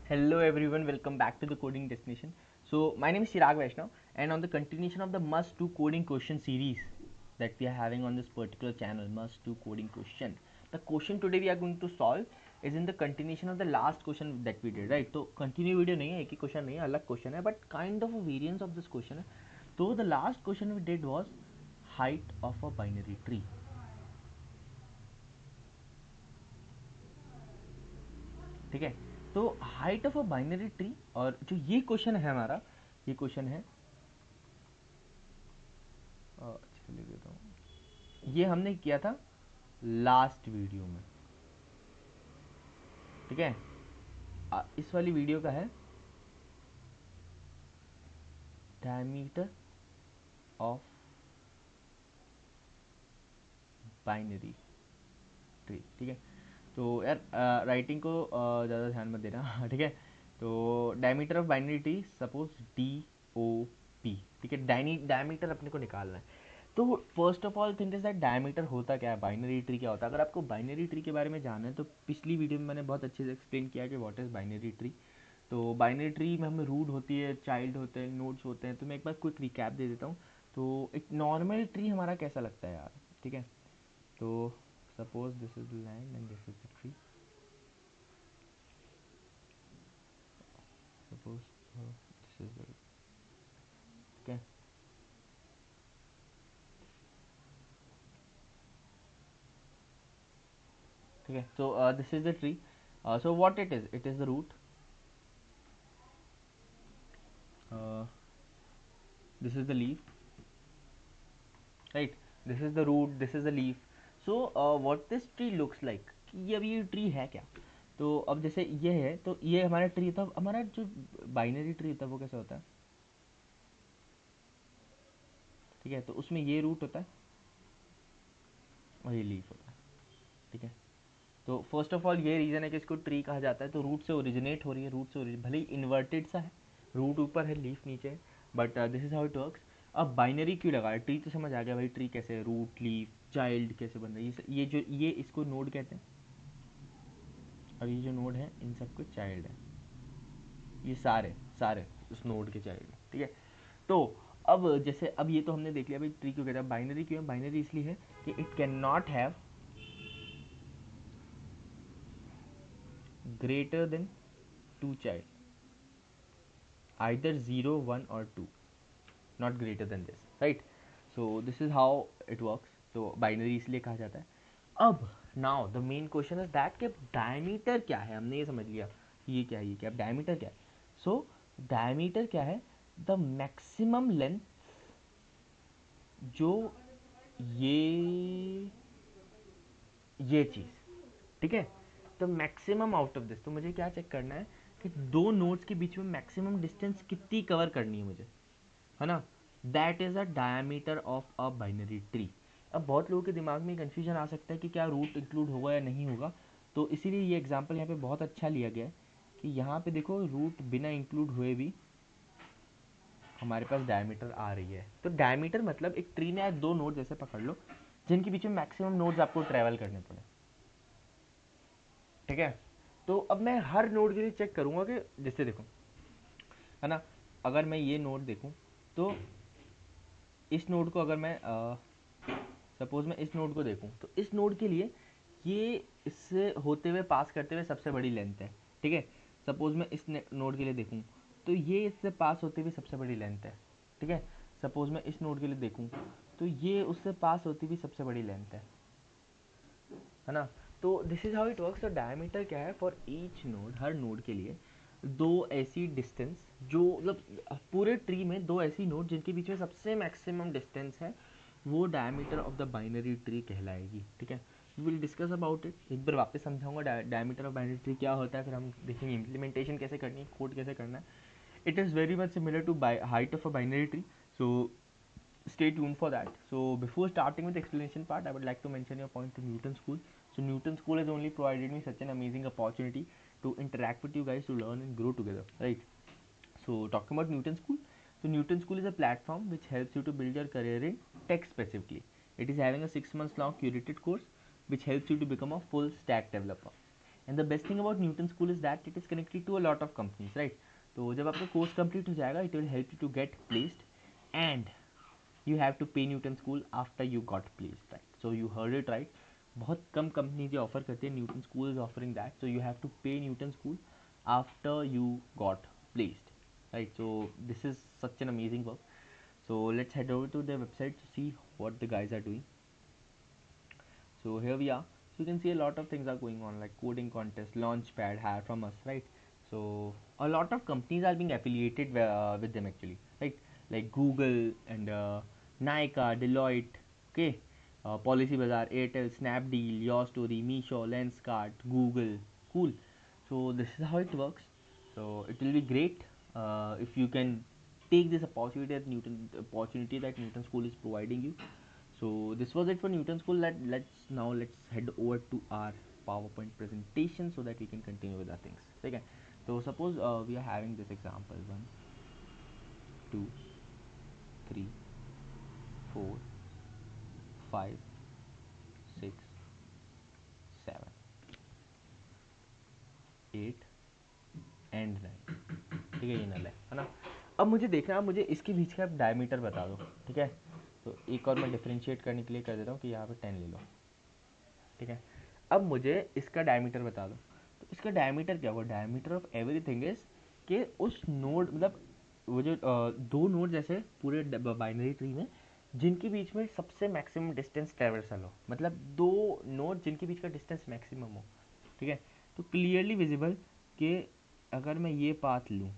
Hello everyone, welcome back to the coding destination. So my name is Chirag Vaishnav, and on the continuation of the must do coding question series that we are having on this particular channel, must do coding question. The question today we are going to solve is in the continuation of the last question that we did, right? तो continue video नहीं है, एक ही question नहीं है, अलग question है, but kind of a variance of this question है. So the last question we did was height of a binary tree. ठीक है, तो height of a binary tree, और जो ये क्वेश्चन है हमारा, ये क्वेश्चन है, अच्छा लिख देता हूँ, ये हमने किया था लास्ट वीडियो में. ठीक है, इस वाली वीडियो का है डायमीटर ऑफ बाइनरी ट्री. ठीक है, तो यार राइटिंग को ज़्यादा ध्यान मत देना. ठीक है, तो diameter of binary tree, suppose DOP. ठीक है, डायमीटर अपने को निकालना है. तो first of all think is that diameter होता क्या है, बाइनरी ट्री क्या होता है. अगर आपको बाइनरी ट्री के बारे में जानना है तो पिछली वीडियो में मैंने बहुत अच्छे से एक्सप्लेन किया कि व्हाट इज़ बाइनरी ट्री. तो बाइनरी ट्री में हमें रूट होती है, चाइल्ड होते हैं, नोड्स होते हैं. तो मैं एक बार क्विक रिकैप दे देता हूँ. तो एक नॉर्मल ट्री हमारा कैसा लगता है यार. ठीक है, तो suppose this is the land and this is the tree. Suppose this is the, ठीक है, ठीक है. तो this is the tree. So what it is the root. This is the leaf, right. This is the root, this is the leaf. So what this tree looks like, ये अभी ये tree है क्या. तो अब जैसे ये है, तो ये हमारा ट्री था. हमारा जो बाइनरी ट्री था वो कैसे होता है. ठीक है, तो उसमें ये रूट होता है और ये लीफ होता है. ठीक है, तो फर्स्ट ऑफ ऑल ये रीज़न है कि इसको ट्री कहा जाता है. तो रूट से ओरिजिनेट हो रही है, रूट से भले ही इन्वर्टेड सा है, रूट ऊपर है, लीफ नीचे है, but this is how it works. अब बाइनरी क्यों लगा है, ट्री तो समझ आ गया भाई, ट्री कैसे है, रूट लीफ चाइल्ड कैसे बन रही है. ये जो ये इसको नोड कहते हैं, और ये जो नोड है इन सबको चाइल्ड है. ये सारे सारे उस नोड के चाइल्ड है. ठीक है, तो अब जैसे अब ये तो हमने देख लिया भाई ट्री क्यों कहते हैं. बाइनरी क्यों है, बाइनरी इसलिए है कि it can not have greater than two child, either 0 1 or 2, not greater than this, right. So this is how it works. तो बाइनरी इसलिए कहा जाता है. अब now the main question is that कि डायमीटर क्या है. हमने ये समझ लिया कि ये क्या है, ये क्या है, डायमीटर क्या है. सो डायमीटर क्या है, द मैक्सिमम लेंथ जो ये ये चीज़. ठीक है, तो मैक्सिमम आउट ऑफ दिस, तो मुझे क्या चेक करना है कि दो नोड्स के बीच में मैक्सिमम डिस्टेंस कितनी कवर करनी है मुझे, है ना. That is a diameter of a binary tree. अब बहुत लोगों के दिमाग में कन्फ्यूजन आ सकता है कि क्या रूट इंक्लूड होगा या नहीं होगा. तो इसीलिए ये एग्जांपल यहाँ पे बहुत अच्छा लिया गया है कि यहाँ पे देखो रूट बिना इंक्लूड हुए भी हमारे पास डायमीटर आ रही है. तो डायमीटर मतलब एक ट्री में आज दो नोड जैसे पकड़ लो जिनके बीच में मैक्सिमम नोड्स आपको ट्रैवल करने पड़े. ठीक है, तो अब मैं हर नोड के लिए चेक करूंगा कि जैसे देखो, है ना, अगर मैं ये नोड देखूं तो इस नोड को अगर मैं सपोज मैं इस नोड को देखूं तो इस नोड के लिए ये इससे होते हुए पास करते हुए सबसे बड़ी लेंथ है. ठीक है, सपोज मैं इस नोड के लिए देखूं तो ये इससे पास होते हुए सबसे बड़ी लेंथ है. ठीक है, सपोज मैं इस नोड के लिए देखूं तो ये उससे पास होती हुई सबसे बड़ी लेंथ है ना. तो this is how it works. तो डायमीटर क्या है, for each node, her node के लिए दो ऐसी डिस्टेंस, जो मतलब पूरे ट्री में दो ऐसी नोड जिनके बीच में सबसे मैक्सिमम डिस्टेंस है, वो diameter of the binary tree कहलाएगी. ठीक है, we will discuss about it. एक बार वापस समझाऊंगा डायमीटर ऑफ बाइनरी ट्री क्या होता है, फिर हम देखेंगे इम्प्लीमेंटेशन कैसे करनी है, कोड कैसे करना है. It is very much similar to height of a binary tree. So stay tuned for that. So before starting with the explanation part, I would like to mention your point to Newton School. So Newton School has only provided me such an amazing opportunity to interact with you guys to learn and grow together, right? So talking about Newton School, so Newton School is a platform which helps you to build your career in tech specifically. It is having a 6 months long curated course which helps you to become a full stack developer. And the best thing about Newton school is that it is connected to a lot of companies, right? तो जब आपका course complete हो जाएगा it will help you to get placed and you have to pay Newton School after you got placed, right? So you heard it right. बहुत कम company जो offer करती है, Newton school is offering that, so you have to pay Newton School after you got placed, right? So this is such an amazing work. So let's head over to their website to see what the guys are doing. So here we are. So you can see a lot of things are going on, like coding contest, launchpad, hire from us, right? So a lot of companies are being affiliated with them actually, right? Like Google and Nykaa, Deloitte, okay, Policy Bazaar, Airtel, Snapdeal, Your Story, Meesho, Lenskart, Google, cool. So this is how it works. So it will be great if you can take this opportunity that Newton School is providing you. So this was it for Newton School. Let's head over to our PowerPoint presentation so that we can continue with our things. Okay. So suppose we are having this example 1, 2, 3, 4, 5, 6, 7, 8 and 9. ठीक है, ये नल है ना? अब मुझे देखना है, मुझे इसके बीच का डायमीटर बता दो. ठीक है, तो एक और मैं डिफ्रेंशिएट करने के लिए कर देता हूँ कि यहाँ पे 10 ले लो. ठीक है, अब मुझे इसका डायमीटर बता दो. तो इसका डायमीटर क्या होगा? डायमीटर ऑफ एवरीथिंग इज कि उस नोड, मतलब वो जो दो नोड जैसे पूरे बाइनरी ट्री में जिनके बीच में सबसे मैक्सिमम डिस्टेंस ट्रेवर्सल हो, मतलब दो नोड जिनके बीच का डिस्टेंस मैक्सिमम हो. ठीक है, तो क्लियरली विजिबल कि अगर मैं ये पाथ लूँ,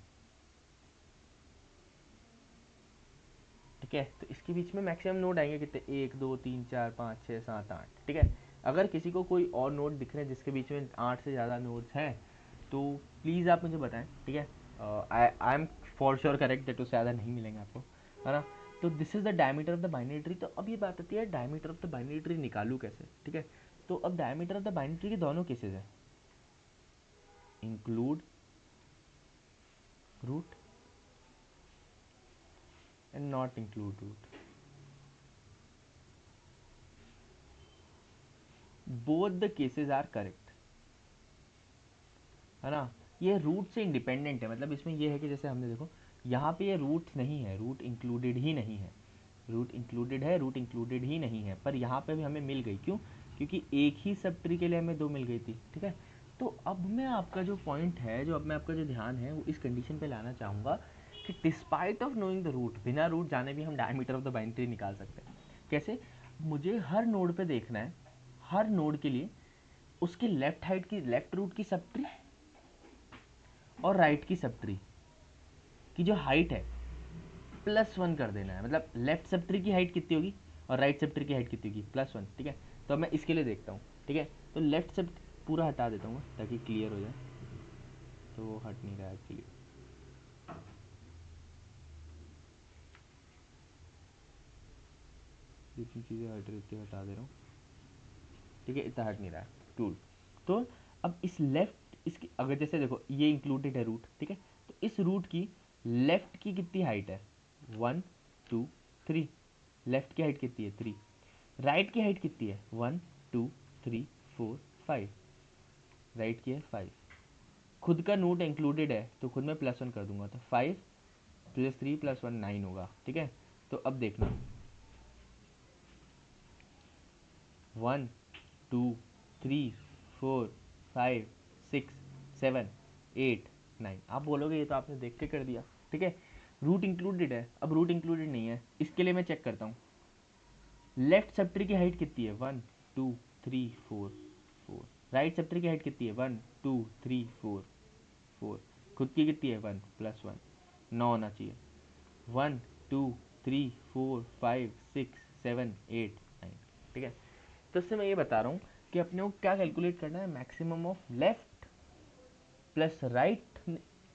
ठीक है, तो इसके बीच में मैक्सिमम नोड आएंगे कितने? 1 2 3 4 5 6 7 8. ठीक है, अगर किसी को कोई और नोड दिख रहे हैं जिसके बीच में 8 से ज़्यादा नोड्स हैं तो प्लीज़ आप मुझे बताएं. ठीक है, I am for sure correct that उससे ज़्यादा नहीं मिलेंगे आपको, है ना? तो this is the diameter of the binary tree. तो अब ये बात आती है diameter of the binary tree निकालूँ कैसे? ठीक है, तो अब diameter of the binary tree के दोनों केसेज हैं, include root and not include root. Both the cases are correct, है ना? ये रूट से इंडिपेंडेंट है, मतलब इसमें ये है कि जैसे हमने देखो यहाँ पे ये रूट नहीं है, रूट इंक्लूडेड ही नहीं है. रूट इंक्लूडेड है, रूट इंक्लूडेड ही नहीं है, पर यहाँ पे भी हमें मिल गई. क्यों? क्योंकि एक ही सब ट्री के लिए हमें दो मिल गई थी. ठीक है, तो अब मैं आपका जो पॉइंट है, जो अब मैं आपका जो ध्यान है वो इस कंडीशन पे लाना चाहूँगा कि despite of knowing the root, बिना रूट जाने भी हम diameter of the binary tree निकाल सकते हैं. कैसे? मुझे हर नोड पे देखना है, हर नोड के लिए उसकी लेफ्ट हाइट की, लेफ्ट रूट की सब ट्री और राइट की सब ट्री की जो हाइट है +1 कर देना है. मतलब लेफ्ट सब ट्री की हाइट कितनी होगी और राइट सब ट्री की हाइट कितनी होगी? +1. ठीक है, तो अब मैं इसके लिए देखता हूँ. ठीक है, तो लेफ्ट सब पूरा हटा देता हूँ ताकि क्लियर हो जाए. तो वो हट नहीं रहा है एक्चुअली. जितनी चीज़ें हट रही थी हटा दे रहा हूँ. ठीक है, इतना हट नहीं रहा है टूल. तो अब इस लेफ्ट, इसकी अगर जैसे देखो ये इंक्लूडेड है रूट. ठीक है, तो इस रूट की लेफ्ट की कितनी हाइट है? 1 2 3. लेफ्ट की हाइट कितनी है? 3. राइट की हाइट कितनी है? 1 2 3 4 5. राइट की है 5. खुद का नोट इंक्लूडेड है तो खुद में +1 कर दूंगा, तो 5 + 3 + 1 9 होगा. ठीक है, तो अब देखना 1 2 3 4 5 6 7 8 9. आप बोलोगे ये तो आपने देख के कर दिया. ठीक है, रूट इंक्लूडेड है. अब रूट इंक्लूडेड नहीं है, इसके लिए मैं चेक करता हूँ लेफ्ट सब ट्री की हाइट कितनी है? 1 2 3 4 4. राइट सब ट्री की हाइट कितनी है? 1 2 3 4 4. खुद की कितनी है? 1 +1. 9 होना चाहिए. 1 2 3 4 5 6 7 8 9. ठीक है, तो इससे मैं ये बता रहा हूँ कि अपने को क्या कैलकुलेट करना है? Maximum of left plus right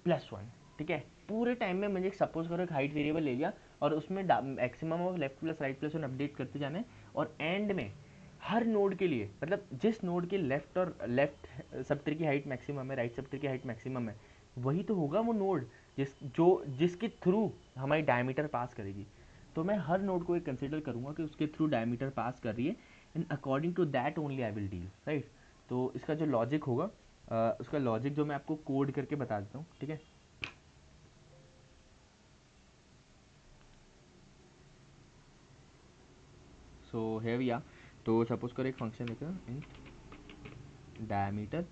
+1. ठीक है, पूरे टाइम में मुझे सपोज करो एक हाइट वेरिएबल ले लिया और उसमें maximum of left plus right +1 update करते जाना है. और एंड में हर नोड के लिए, मतलब जिस नोड के लेफ्ट और लेफ्ट सब ट्री की हाइट मैक्सिमम है, राइट सब ट्री की हाइट मैक्सिमम है, वही तो होगा वो नोड जिसके थ्रू हमारी डायमीटर पास करेगी. तो मैं हर नोड को एक कंसिडर करूंगा कि उसके थ्रू डायमीटर पास कर रही है, and according to that only I will deal, right? तो इसका जो लॉजिक होगा उसका लॉजिक जो मैं आपको कोड करके बता देता हूँ, ठीक है। सो है भैया, तो सपोज करो एक फंक्शन लेकर int diameter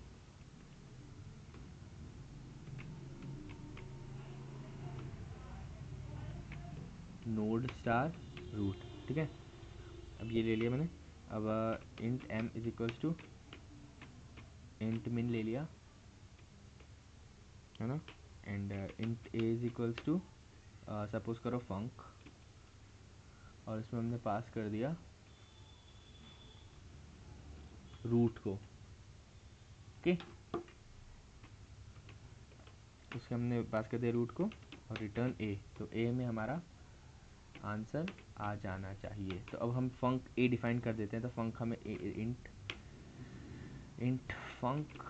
node star root, ठीक है। अब ये ले लिया मैंने। अब int m is equals to int min ले लिया, है ना। And int a is equals to suppose करो फंक, और इसमें हमने पास कर दिया रूट को, ओके। उसके हमने पास कर दिया रूट को और रिटर्न a, तो a में हमारा आंसर आ जाना चाहिए। तो अब हम फंक a डिफाइन कर देते हैं। तो फंक हमें इंट इंट फंक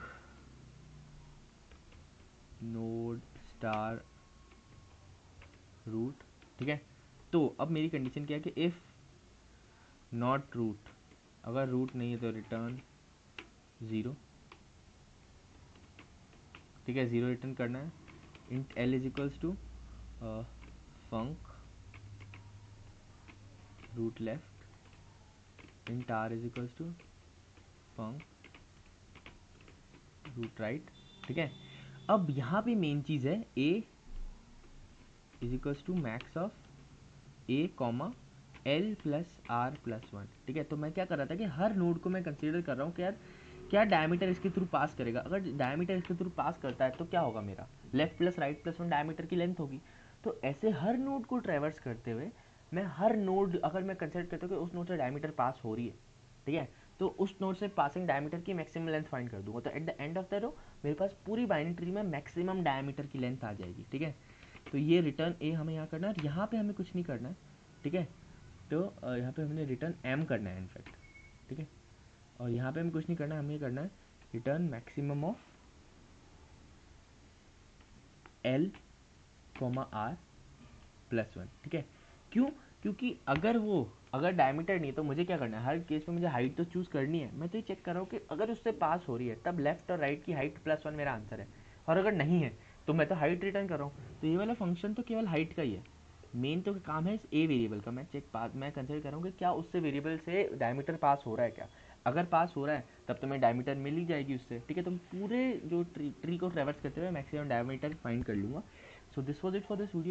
नोड स्टार रूट, ठीक है। तो अब मेरी कंडीशन क्या है कि इफ़ नॉट रूट, अगर रूट नहीं है तो रिटर्न 0, ठीक है। 0 रिटर्न करना है। Int l is equals to func root left, int r is equals to func root right, ठीक है। अब यहाँ पे मेन चीज़ है a is equals to max of a comma L plus R plus one, ठीक है। तो मैं क्या कर रहा था कि हर नोड को मैं कंसीडर कर रहा हूँ कि यार क्या डायमीटर इसके थ्रू पास करेगा। अगर डायमीटर इसके थ्रू पास करता है तो क्या होगा, मेरा left plus right plus one diameter की लेंथ होगी। तो ऐसे हर नोड को ट्रेवर्स करते हुए मैं हर नोड अगर मैं कंसिडर करता हूँ कि उस नोड से डायमीटर पास हो रही है, ठीक है, तो उस नोड से पासिंग डायमीटर की मैक्सिमम लेंथ फाइंड कर दूंगा। तो at the end of the row मेरे पास पूरी बाइनरी ट्री में मैक्सिमम डायमीटर की लेंथ आ जाएगी, ठीक है। तो ये रिटर्न ए हमें यहाँ करना है और यहाँ पे हमें कुछ नहीं करना है, ठीक है। तो यहाँ पे हमने रिटर्न एम करना है इनफैक्ट, ठीक है। और यहाँ पे हमें कुछ नहीं करना है, हमें करना है return maximum of L comma R plus one, ठीक है। क्यों? क्योंकि अगर डायमीटर नहीं है तो मुझे क्या करना है, हर केस में मुझे हाइट तो चूज करनी है। मैं तो ये चेक कर रहा हूँ कि अगर उससे पास हो रही है तब लेफ्ट और राइट की हाइट प्लस वन मेरा आंसर है, और अगर नहीं है तो मैं तो हाइट रिटर्न कर रहा हूँ। तो ये वाला फंक्शन तो केवल हाइट का ही है। मेन तो काम है इस ए वेरिएबल का। मैं कंसिडर कर रहा हूँ कि क्या उससे वेरिएबल से डायमीटर पास हो रहा है क्या। अगर पास हो रहा है तब तो मैं डायमीटर मिल ही जाएगी उससे, ठीक है। तो पूरे जो ट्री को ट्रेवर्स करते हुए मैक्सिमम डायमीटर फाइंड कर लूँगा। So this was it for this video.